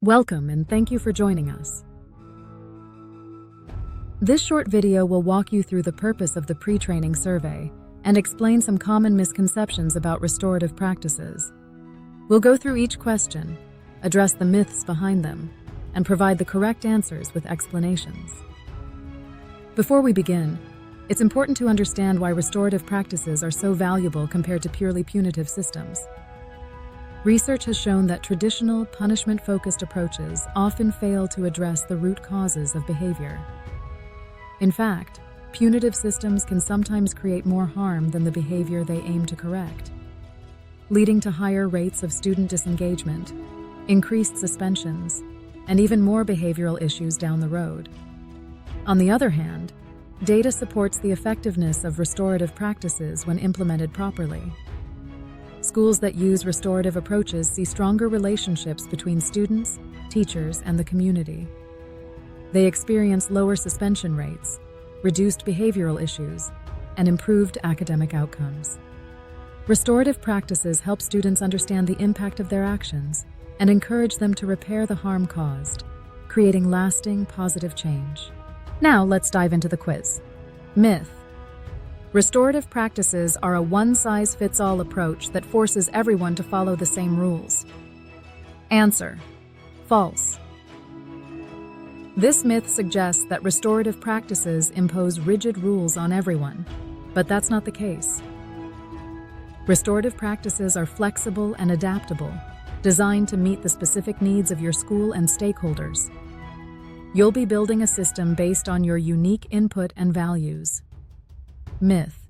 Welcome and thank you for joining us. This short video will walk you through the purpose of the pre-training survey and explain some common misconceptions about restorative practices. We'll go through each question, address the myths behind them, and provide the correct answers with explanations. Before we begin, it's important to understand why restorative practices are so valuable compared to purely punitive systems. Research has shown that traditional, punishment-focused approaches often fail to address the root causes of behavior. In fact, punitive systems can sometimes create more harm than the behavior they aim to correct, leading to higher rates of student disengagement, increased suspensions, and even more behavioral issues down the road. On the other hand, data supports the effectiveness of restorative practices when implemented properly. Schools that use restorative approaches see stronger relationships between students, teachers, and the community. They experience lower suspension rates, reduced behavioral issues, and improved academic outcomes. Restorative practices help students understand the impact of their actions and encourage them to repair the harm caused, creating lasting, positive change. Now let's dive into the quiz. Myth: restorative practices are a one-size-fits-all approach that forces everyone to follow the same rules. Answer: false. This myth suggests that restorative practices impose rigid rules on everyone, but that's not the case. Restorative practices are flexible and adaptable, designed to meet the specific needs of your school and stakeholders. You'll be building a system based on your unique input and values. Myth: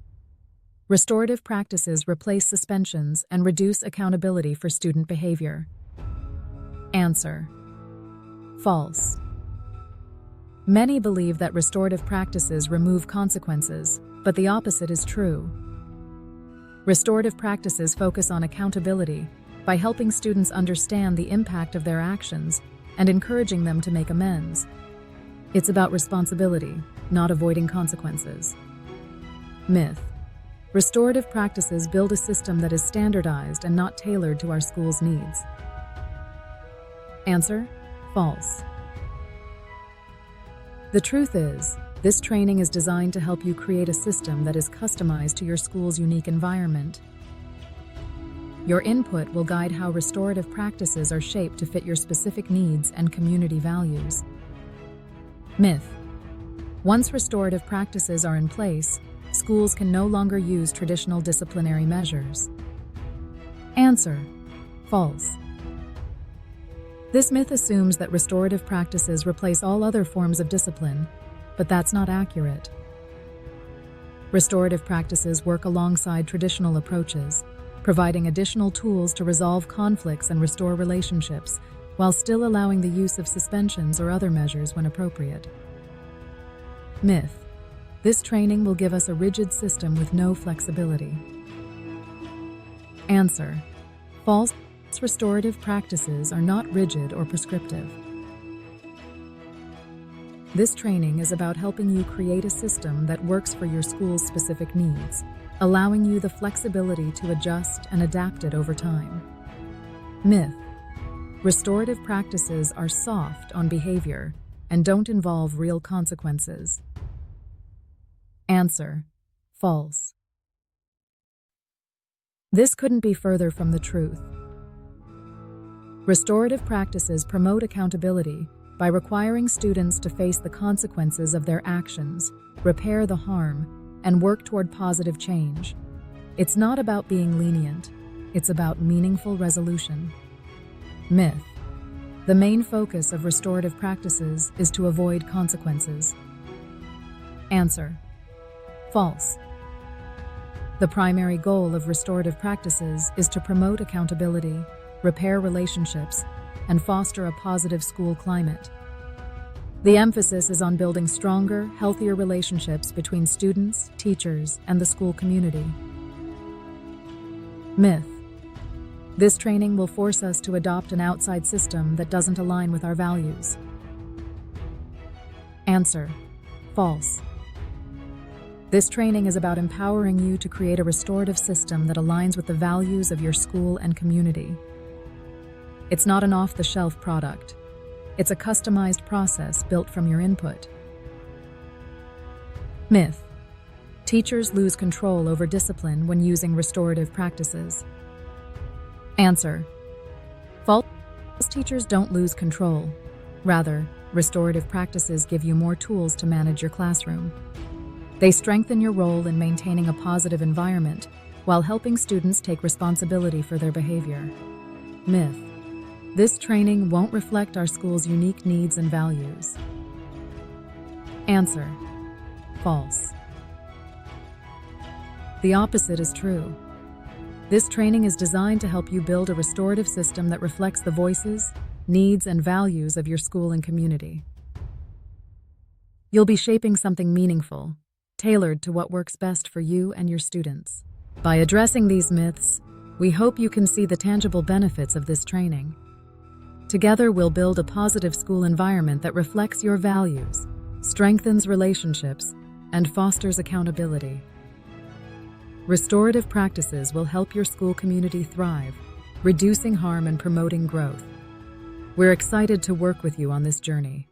restorative practices replace suspensions and reduce accountability for student behavior. Answer: false. Many believe that restorative practices remove consequences, but the opposite is true. Restorative practices focus on accountability by helping students understand the impact of their actions and encouraging them to make amends. It's about responsibility, not avoiding consequences. Myth: restorative practices build a system that is standardized and not tailored to our school's needs. Answer: false. The truth is, this training is designed to help you create a system that is customized to your school's unique environment. Your input will guide how restorative practices are shaped to fit your specific needs and community values. Myth: once restorative practices are in place, schools can no longer use traditional disciplinary measures. Answer: false. This myth assumes that restorative practices replace all other forms of discipline, but that's not accurate. Restorative practices work alongside traditional approaches, providing additional tools to resolve conflicts and restore relationships, while still allowing the use of suspensions or other measures when appropriate. Myth: this training will give us a rigid system with no flexibility. Answer: false. Restorative practices are not rigid or prescriptive. This training is about helping you create a system that works for your school's specific needs, allowing you the flexibility to adjust and adapt it over time. Myth: restorative practices are soft on behavior and don't involve real consequences. Answer: false. This couldn't be further from the truth. Restorative practices promote accountability by requiring students to face the consequences of their actions, repair the harm, and work toward positive change. It's not about being lenient, it's about meaningful resolution. Myth: the main focus of restorative practices is to avoid consequences. Answer: false. The primary goal of restorative practices is to promote accountability, repair relationships, and foster a positive school climate. The emphasis is on building stronger, healthier relationships between students, teachers, and the school community. Myth: this training will force us to adopt an outside system that doesn't align with our values. Answer: false. This training is about empowering you to create a restorative system that aligns with the values of your school and community. It's not an off-the-shelf product. It's a customized process built from your input. Myth: teachers lose control over discipline when using restorative practices. Answer: false. Teachers don't lose control. Rather, restorative practices give you more tools to manage your classroom. They strengthen your role in maintaining a positive environment while helping students take responsibility for their behavior. Myth: this training won't reflect our school's unique needs and values. Answer: false. The opposite is true. This training is designed to help you build a restorative system that reflects the voices, needs, and values of your school and community. You'll be shaping something meaningful, tailored to what works best for you and your students. By addressing these myths, we hope you can see the tangible benefits of this training. Together, we'll build a positive school environment that reflects your values, strengthens relationships, and fosters accountability. Restorative practices will help your school community thrive, reducing harm and promoting growth. We're excited to work with you on this journey.